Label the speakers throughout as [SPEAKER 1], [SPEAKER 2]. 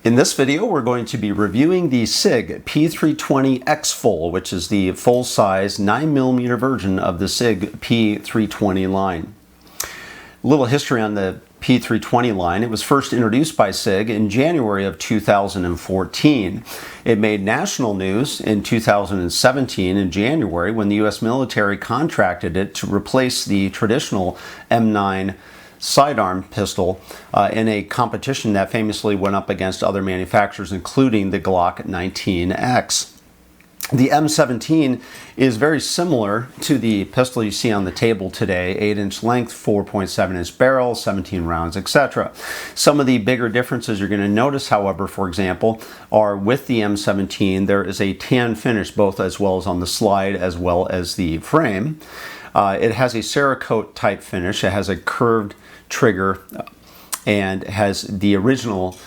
[SPEAKER 1] In this video, we're going to be reviewing the Sig P320 XFULL, which is the full-size 9mm version of the Sig P320 line. A little history on the P320 line. It was first introduced by Sig in January of 2014. It made national news in 2017 in January when the U.S. military contracted it to replace the traditional M9 sidearm pistol in a competition that famously went up against other manufacturers, including the Glock 19X. The M17 is very similar to the pistol you see on the table today, 8-inch length, 4.7-inch barrel, 17 rounds, etc. Some of the bigger differences you're going to notice, however, for example, are with the M17, there is a tan finish both as well as on the slide as well as the frame. It has a Cerakote type finish. It has a curved trigger and has the original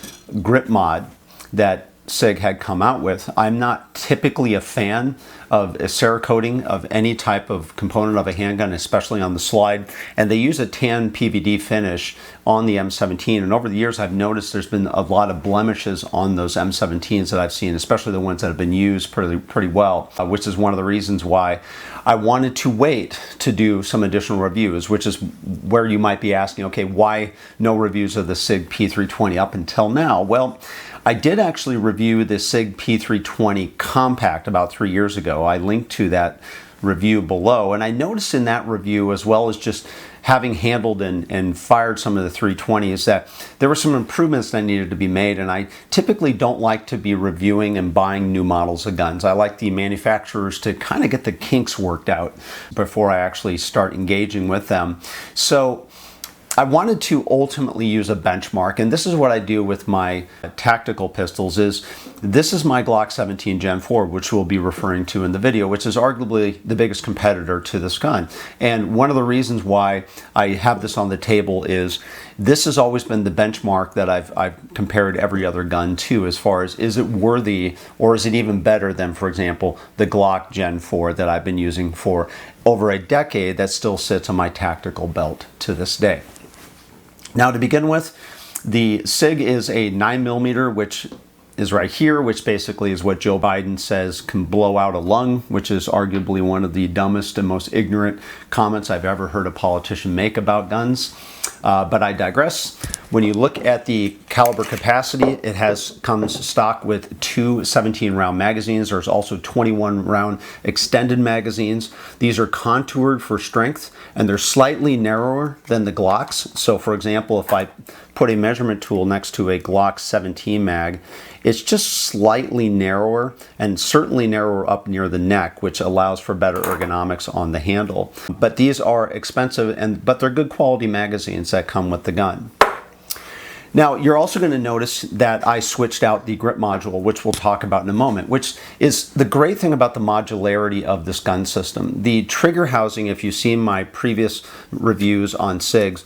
[SPEAKER 1] grip mod that Sig had come out with. I'm not typically a fan of a Cerakoting of any type of component of a handgun, especially on the slide, and they use a tan PVD finish on the M17, and over the years I've noticed there's been a lot of blemishes on those M17s that I've seen, especially the ones that have been used pretty well, which is one of the reasons why I wanted to wait to do some additional reviews, which is where you might be asking, okay, why no reviews of the Sig P320 up until now? Well, I did actually review the Sig P320 Compact about 3 years ago. I linked to that review below, and I noticed in that review, as well as just having handled and fired some of the 320s, that there were some improvements that needed to be made, and I typically don't like to be reviewing and buying new models of guns. I like the manufacturers to kind of get the kinks worked out before I actually start engaging with them. So I wanted to ultimately use a benchmark, and this is what I do with my tactical pistols. This is my Glock 17 Gen 4, which we'll be referring to in the video, which is arguably the biggest competitor to this gun. And one of the reasons why I have this on the table is this has always been the benchmark that I've compared every other gun to, as far as is it worthy or is it even better than, for example, the Glock Gen 4 that I've been using for over a decade that still sits on my tactical belt to this day. Now, to begin with, the Sig is a 9mm, which is right here, which basically is what Joe Biden says can blow out a lung, which is arguably one of the dumbest and most ignorant comments I've ever heard a politician make about guns. But I digress. When you look at the caliber capacity, it comes stock with two 17-round magazines. There's also 21-round extended magazines. These are contoured for strength, and they're slightly narrower than the Glocks. So, for example, if I put a measurement tool next to a Glock 17 mag, it's just slightly narrower, and certainly narrower up near the neck, which allows for better ergonomics on the handle. But these are expensive, but they're good quality magazines that come with the gun. Now, you're also going to notice that I switched out the grip module, which we'll talk about in a moment, which is the great thing about the modularity of this gun system. The trigger housing, if you've seen my previous reviews on SIGs,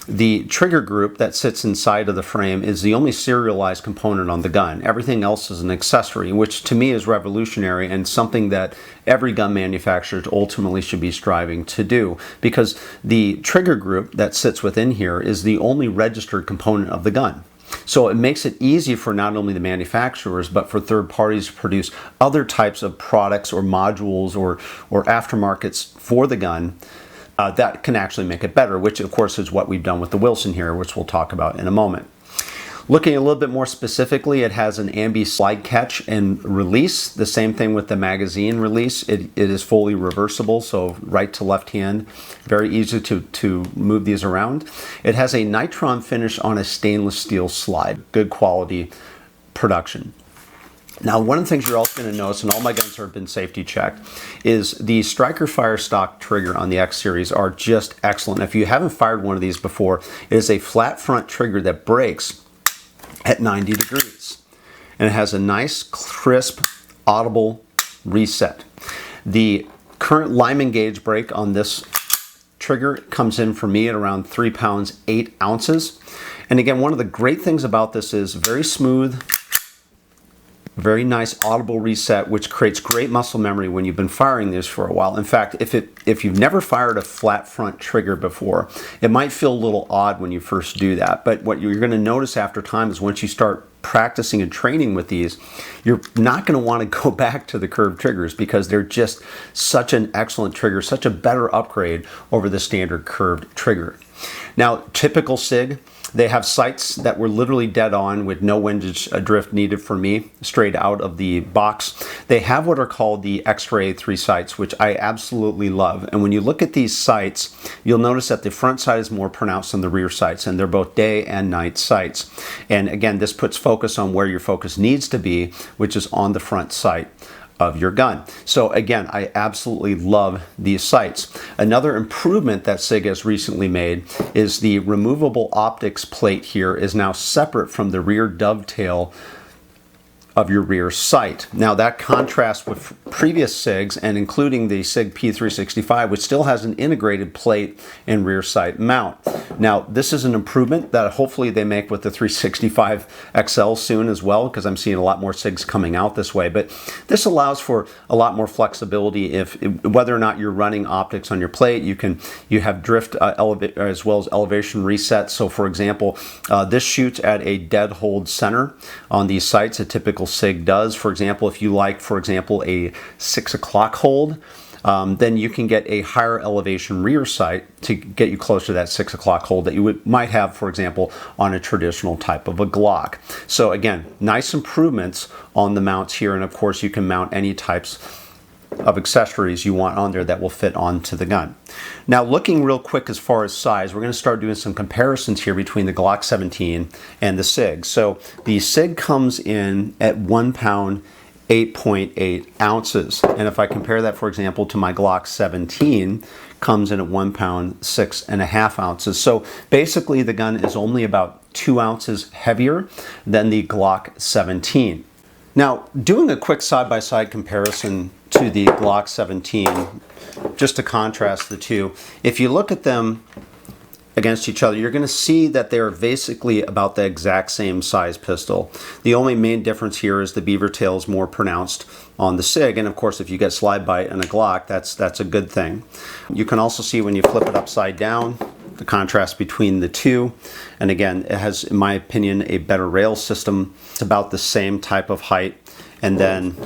[SPEAKER 1] the trigger group that sits inside of the frame is the only serialized component on the gun. Everything else is an accessory, which to me is revolutionary and something that every gun manufacturer ultimately should be striving to do, because the trigger group that sits within here is the only registered component of the gun. So it makes it easy for not only the manufacturers, but for third parties to produce other types of products or modules or aftermarkets for the gun that can actually make it better, which of course is what we've done with the Wilson here, which we'll talk about in a moment. Looking a little bit more specifically, it has an ambi slide catch and release. The same thing with the magazine release. It is fully reversible, so right to left hand, very easy to move these around. It has a nitron finish on a stainless steel slide. Good quality production. Now, one of the things you're also going to notice, and all my guns have been safety checked, is the Striker Fire Stock trigger on the X series are just excellent. If you haven't fired one of these before, it is a flat front trigger that breaks at 90 degrees. And it has a nice, crisp, audible reset. The current Lyman gauge break on this trigger comes in for me at around 3 pounds, 8 ounces. And again, one of the great things about this is very smooth, very nice audible reset, which creates great muscle memory when you've been firing this for a while. In fact, if you've never fired a flat front trigger before, it might feel a little odd when you first do that. But what you're going to notice after time is once you start practicing and training with these, you're not going to want to go back to the curved triggers because they're just such an excellent trigger, such a better upgrade over the standard curved trigger. Now, typical Sig, they have sights that were literally dead on with no windage drift needed for me, straight out of the box. They have what are called the X-ray 3 sights, which I absolutely love. And when you look at these sights, you'll notice that the front sight is more pronounced than the rear sights, and they're both day and night sights. And again, this puts focus on where your focus needs to be, which is on the front sight of your gun. So again, I absolutely love these sights. Another improvement that Sig has recently made is the removable optics plate here is now separate from the rear dovetail of your rear sight. Now that contrasts with previous SIGs, and including the Sig P365, which still has an integrated plate and rear sight mount. Now this is an improvement that hopefully they make with the 365 XL soon as well, because I'm seeing a lot more SIGs coming out this way. But this allows for a lot more flexibility if whether or not you're running optics on your plate. You have drift as well as elevation reset. So for example, this shoots at a dead hold center on these sights. A typical Sig does. For example, if you like, for example, a 6 o'clock hold, then you can get a higher elevation rear sight to get you closer to that 6 o'clock hold that you might have, for example, on a traditional type of a Glock. So again, nice improvements on the mounts here, and of course you can mount any types of accessories you want on there that will fit onto the gun. Now, looking real quick as far as size, we're going to start doing some comparisons here between the Glock 17 and the Sig. So the Sig comes in at 1 pound 8.8 ounces, and if I compare that, for example, to my Glock 17, comes in at 1 pound 6.5 ounces. So basically the gun is only about 2 ounces heavier than the Glock 17. Now, doing a quick side-by-side comparison to the Glock 17, just to contrast the two, if you look at them against each other, you're going to see that they're basically about the exact same size pistol. The only main difference here is the beaver tail is more pronounced on the Sig, and of course if you get slide bite in a Glock, that's a good thing. You can also see when you flip it upside down, the contrast between the two, and again, it has, in my opinion, a better rail system. It's about the same type of height, and then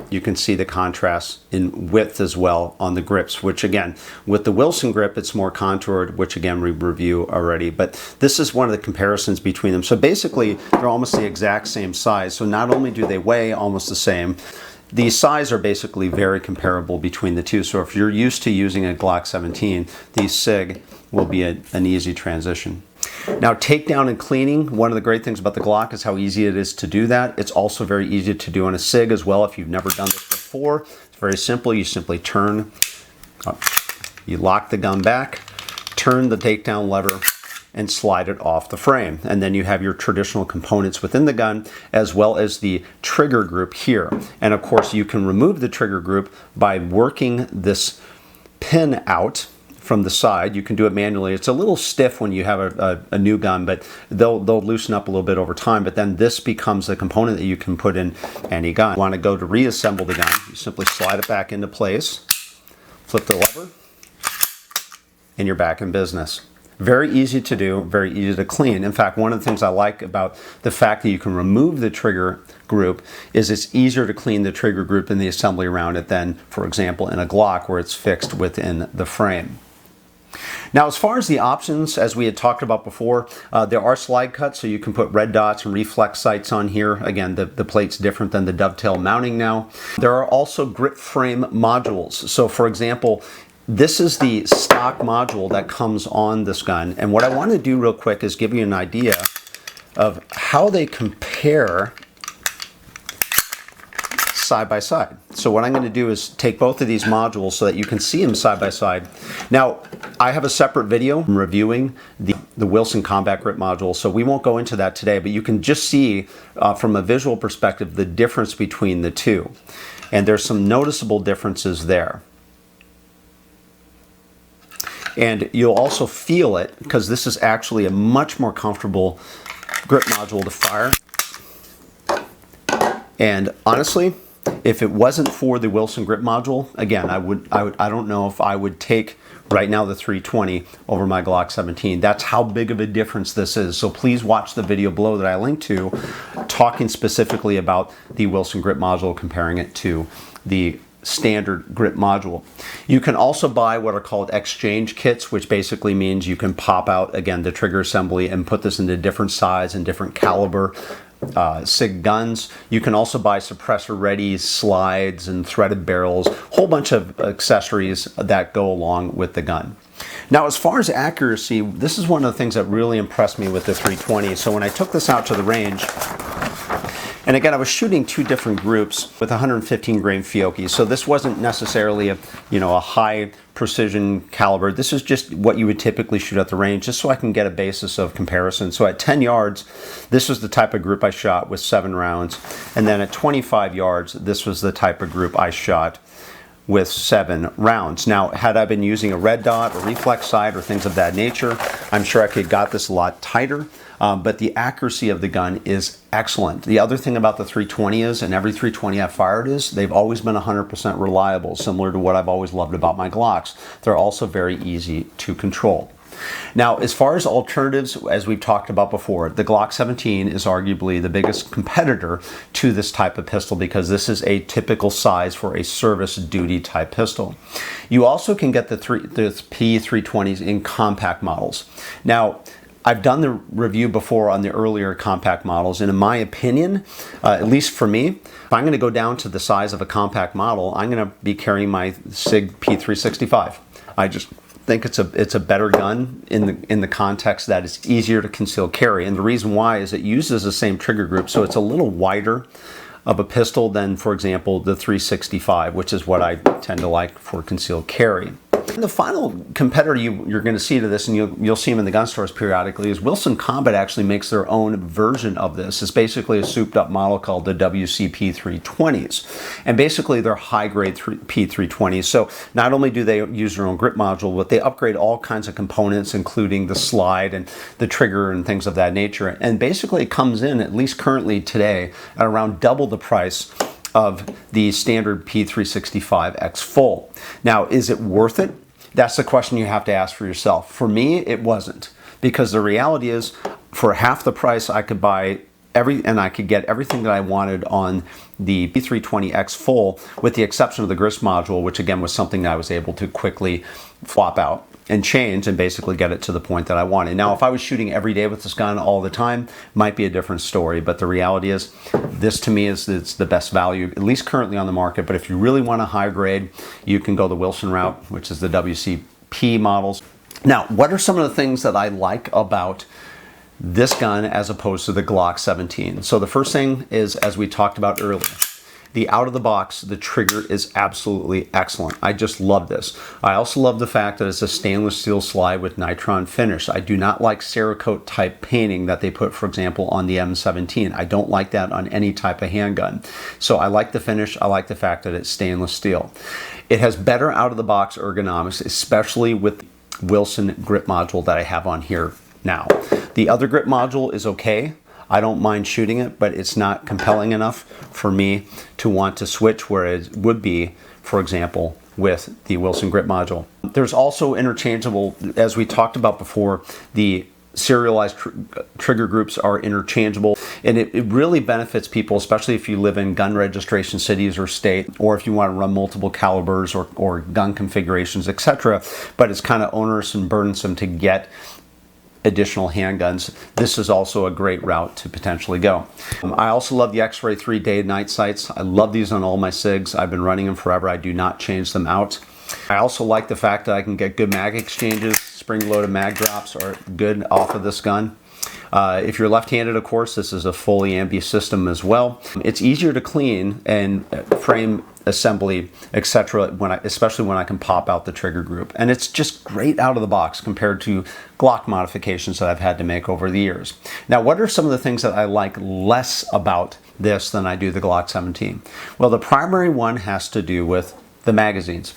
[SPEAKER 1] you can see the contrast in width as well on the grips, which again, with the Wilson grip, it's more contoured, which again we review already, but this is one of the comparisons between them. So basically, they're almost the exact same size. So not only do they weigh almost the same, the size are basically very comparable between the two. So if you're used to using a Glock 17, the Sig will be an easy transition. Now, takedown and cleaning, one of the great things about the Glock is how easy it is to do that. It's also very easy to do on a Sig as well if you've never done this before. It's very simple. You simply turn, you lock the gun back, turn the takedown lever, and slide it off the frame. And then you have your traditional components within the gun, as well as the trigger group here. And of course, you can remove the trigger group by working this pin out from the side. You can do it manually. It's a little stiff when you have a new gun, but they'll loosen up a little bit over time. But then this becomes the component that you can put in any gun. You want to go to reassemble the gun, you simply slide it back into place, flip the lever, and you're back in business. Very easy to do, very easy to clean. In fact, one of the things I like about the fact that you can remove the trigger group is it's easier to clean the trigger group and the assembly around it than, for example, in a Glock where it's fixed within the frame. Now, as far as the options, as we had talked about before, there are slide cuts, so you can put red dots and reflex sights on here. Again, the plate's different than the dovetail mounting now. There are also grip frame modules. So, for example, this is the stock module that comes on this gun. And what I want to do real quick is give you an idea of how they compare side by side. So what I'm going to do is take both of these modules so that you can see them side by side. Now, I have a separate video reviewing the Wilson Combat Grip module, so we won't go into that today, but you can just see from a visual perspective the difference between the two. And there's some noticeable differences there. And you'll also feel it because this is actually a much more comfortable grip module to fire. And honestly, if it wasn't for the Wilson grip module, again, I don't know if I would take right now the 320 over my Glock 17. That's how big of a difference this is. So please watch the video below that I linked to talking specifically about the Wilson grip module, comparing it to the standard grip module. You can also buy what are called exchange kits, which basically means you can pop out, again, the trigger assembly and put this into different size and different caliber SIG guns. You can also buy suppressor ready slides and threaded barrels, a whole bunch of accessories that go along with the gun. Now, as far as accuracy, this is one of the things that really impressed me with the 320. So when I took this out to the range, and again, I was shooting two different groups with 115 grain Fiocchi, so this wasn't necessarily a high precision caliber. This is just what you would typically shoot at the range, just so I can get a basis of comparison. So at 10 yards, this was the type of group I shot with 7 rounds, and then at 25 yards, this was the type of group I shot with 7 rounds. Now, had I been using a red dot or reflex sight or things of that nature, I'm sure I could have got this a lot tighter, but the accuracy of the gun is excellent. The other thing about the 320 is, and every 320 I've fired is, they've always been 100% reliable, similar to what I've always loved about my Glocks. They're also very easy to control. Now, as far as alternatives, as we've talked about before, the Glock 17 is arguably the biggest competitor to this type of pistol because this is a typical size for a service duty type pistol. You also can get the P320s in compact models. Now, I've done the review before on the earlier compact models, and in my opinion, at least for me, if I'm going to go down to the size of a compact model, I'm going to be carrying my Sig P365. I just think it's a better gun in the context that it's easier to conceal carry, and the reason why is it uses the same trigger group, so it's a little wider of a pistol than, for example, the 365, which is what I tend to like for concealed carry. And the final competitor you're going to see to this, and you'll see them in the gun stores periodically, is Wilson Combat actually makes their own version of this. It's basically a souped up model called the P320s. And basically they're high-grade P320s. So not only do they use their own grip module, but they upgrade all kinds of components, including the slide and the trigger and things of that nature. And basically it comes in, at least currently today, at around double the price of the standard P365 XFULL. Now, is it worth it? That's the question you have to ask for yourself. For me, it wasn't, because the reality is, for half the price, I could buy I could get everything that I wanted on the P320 XFULL, with the exception of the grip module, which again was something that I was able to quickly swap out and change and basically get it to the point that I wanted. Now, if I was shooting every day with this gun all the time, might be a different story, but the reality is, this to me is it's the best value, at least currently on the market. But if you really want a high grade, you can go the Wilson route, which is the WCP models. Now, what are some of the things that I like about this gun as opposed to the Glock 17? So the first thing is, as we talked about earlier, the out of the box, the trigger is absolutely excellent. I just love this. I also love the fact that it's a stainless steel slide with nitron finish. I do not like Cerakote type painting that they put, for example, on the M17. I don't like that on any type of handgun. So I like the finish. I like the fact that it's stainless steel. It has better out of the box ergonomics, especially with the Wilson grip module that I have on here now. The other grip module is okay. I don't mind shooting it, but it's not compelling enough for me to want to switch where it would be, for example, with the Wilson grip module. There's also interchangeable, as we talked about before, the serialized trigger groups are interchangeable, and it really benefits people, especially if you live in gun registration cities or state, or if you want to run multiple calibers or gun configurations, etc. But it's kind of onerous and burdensome to get additional handguns. This is also a great route to potentially go. I also love the X-Ray 3 day and night sights. I love these on all my SIGs. I've been running them forever. I do not change them out. I also like the fact that I can get good mag exchanges. Spring-loaded mag drops are good off of this gun. If you're left-handed, of course, this is a fully ambi system as well. It's easier to clean and frame assembly, etc., especially when I can pop out the trigger group. And it's just great out of the box compared to Glock modifications that I've had to make over the years. Now, what are some of the things that I like less about this than I do the Glock 17? Well, the primary one has to do with the magazines.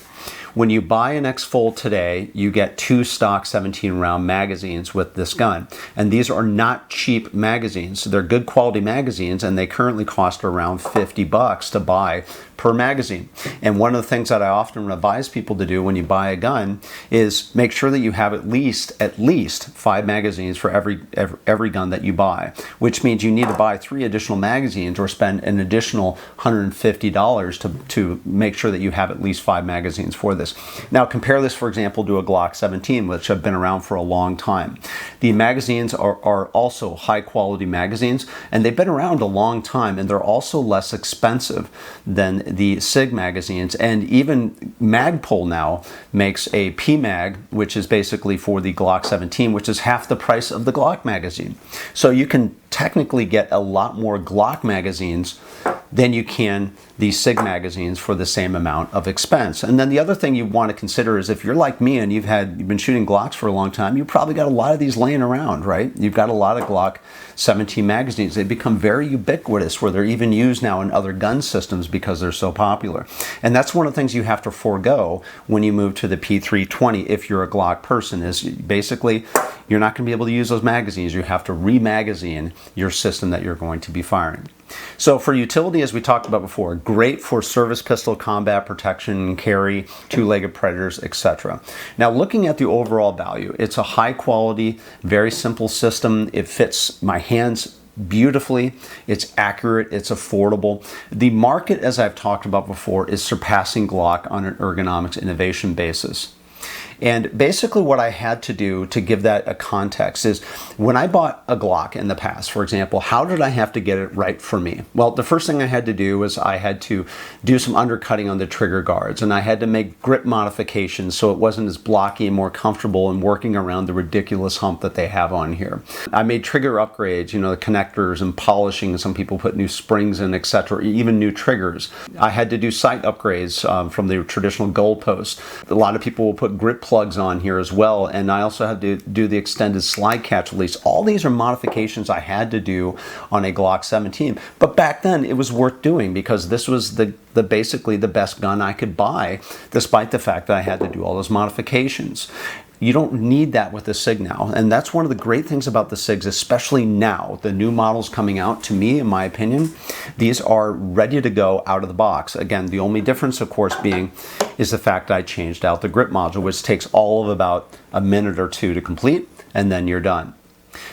[SPEAKER 1] When you buy an XFULL today, you get 2 stock 17 round magazines with this gun. And these are not cheap magazines. So they're good quality magazines, and they currently cost around $50 to buy per magazine. And one of the things that I often advise people to do when you buy a gun is make sure that you have at least 5 magazines for every gun that you buy, which means you need to buy 3 additional magazines or spend an additional $150 to make sure that you have at least 5 magazines for this. Now compare this, for example, to a Glock 17, which have been around for a long time. The magazines are also high quality magazines, and they've been around a long time, and they're also less expensive than the Sig magazines. And even Magpul now makes a PMag, which is basically for the Glock 17, which is half the price of the Glock magazine. So you can technically get a lot more Glock magazines than you can these Sig magazines for the same amount of expense. And then the other thing you want to consider is if you're like me and you've been shooting Glocks for a long time, you probably got a lot of these laying around, right? You've got a lot of Glock 17 magazines. They become very ubiquitous, where they're even used now in other gun systems because they're so popular. And that's one of the things you have to forego when you move to the P320 if you're a Glock person, is basically you're not going to be able to use those magazines. You have to re-magazine your system that you're going to be firing. So for utility, as we talked about before, great for service pistol, combat protection, carry, two-legged predators, etc. Now looking at the overall value, it's a high quality, very simple system. It fits my hands beautifully, it's accurate, it's affordable. The market, as I've talked about before, is surpassing Glock on an ergonomics innovation basis. And basically what I had to do to give that a context is when I bought a Glock in the past, for example, how did I have to get it right for me? Well, the first thing I had to do was I had to do some undercutting on the trigger guards, and I had to make grip modifications so it wasn't as blocky and more comfortable in working around the ridiculous hump that they have on here. I made trigger upgrades, the connectors and polishing. Some people put new springs in, etc., even new triggers. I had to do sight upgrades from the traditional goalpost. A lot of people will put grip plugs on here as well, and I also had to do the extended slide catch release. All these are modifications I had to do on a Glock 17, but back then it was worth doing because this was basically the best gun I could buy, despite the fact that I had to do all those modifications. You don't need that with the Sig now, and that's one of the great things about the Sigs, especially now, the new models coming out. To me, in my opinion, these are ready to go out of the box. Again, the only difference, of course, being is the fact that I changed out the grip module, which takes all of about a minute or 2 to complete, and then you're done.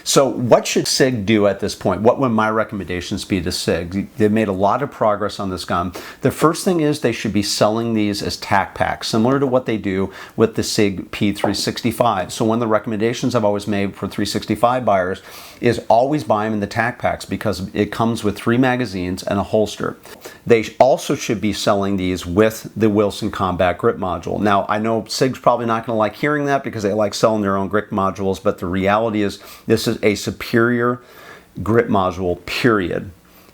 [SPEAKER 1] So what should Sig do at this point? What would my recommendations be to Sig? They've made a lot of progress on this gun. The first thing is they should be selling these as tac packs, similar to what they do with the Sig P365. So one of the recommendations I've always made for 365 buyers is always buy them in the tac packs because it comes with 3 magazines and a holster. They also should be selling these with the Wilson Combat Grip Module. Now, I know Sig's probably not going to like hearing that because they like selling their own grip modules, but the reality is this is a superior grip module, period,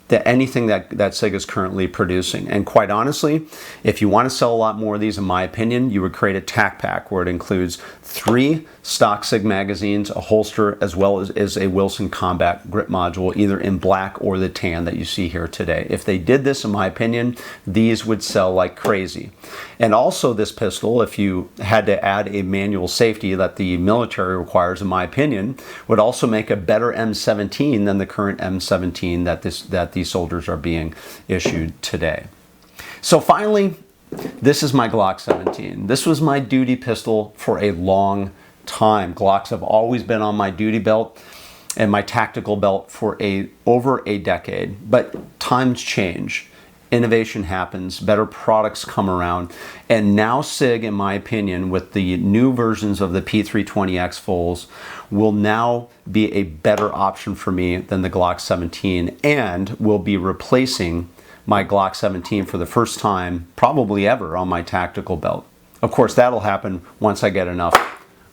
[SPEAKER 1] to anything that Sig is currently producing. And quite honestly, if you want to sell a lot more of these, in my opinion, you would create a tac pack where it includes 3 stock Sig magazines, a holster, as well as a Wilson Combat Grip Module, either in black or the tan that you see here today. If they did this, in my opinion, these would sell like crazy. And also this pistol, if you had to add a manual safety that the military requires, in my opinion, would also make a better M17 than the current M17 that these soldiers are being issued today. So finally, this is my Glock 17. This was my duty pistol for a long time. Glocks have always been on my duty belt and my tactical belt for over a decade. But times change. Innovation happens, better products come around, and now Sig, in my opinion, with the new versions of the P320 XFULLs, will now be a better option for me than the Glock 17, and will be replacing my Glock 17 for the first time, probably ever, on my tactical belt. Of course, that'll happen once I get enough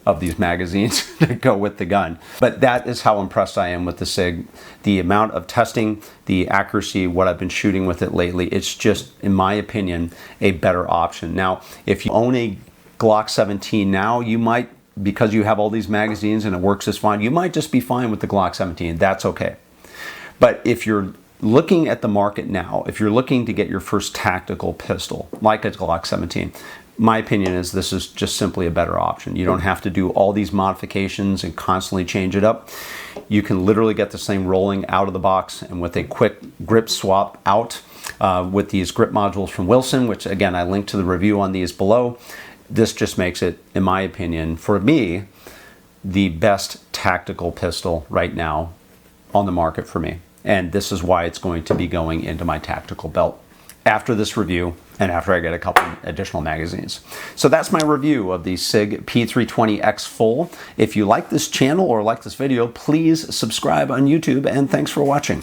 [SPEAKER 1] of these magazines to go with the gun. But that is how impressed I am with the Sig. The amount of testing, the accuracy, what I've been shooting with it lately, it's just, in my opinion, a better option. Now, if you own a Glock 17 now, you might, because you have all these magazines and it works just fine, you might just be fine with the Glock 17. That's okay. But if you're looking at the market now, if you're looking to get your first tactical pistol, like a Glock 17, My opinion is this is just simply a better option. You don't have to do all these modifications and constantly change it up. You can literally get this thing rolling out of the box, and with a quick grip swap out with these grip modules from Wilson, which again, I linked to the review on these below. This just makes it, in my opinion, for me, the best tactical pistol right now on the market for me. And this is why it's going to be going into my tactical belt after this review and after I get a couple additional magazines. So that's my review of the Sig P320 XFULL. If you like this channel or like this video, please subscribe on YouTube, and thanks for watching.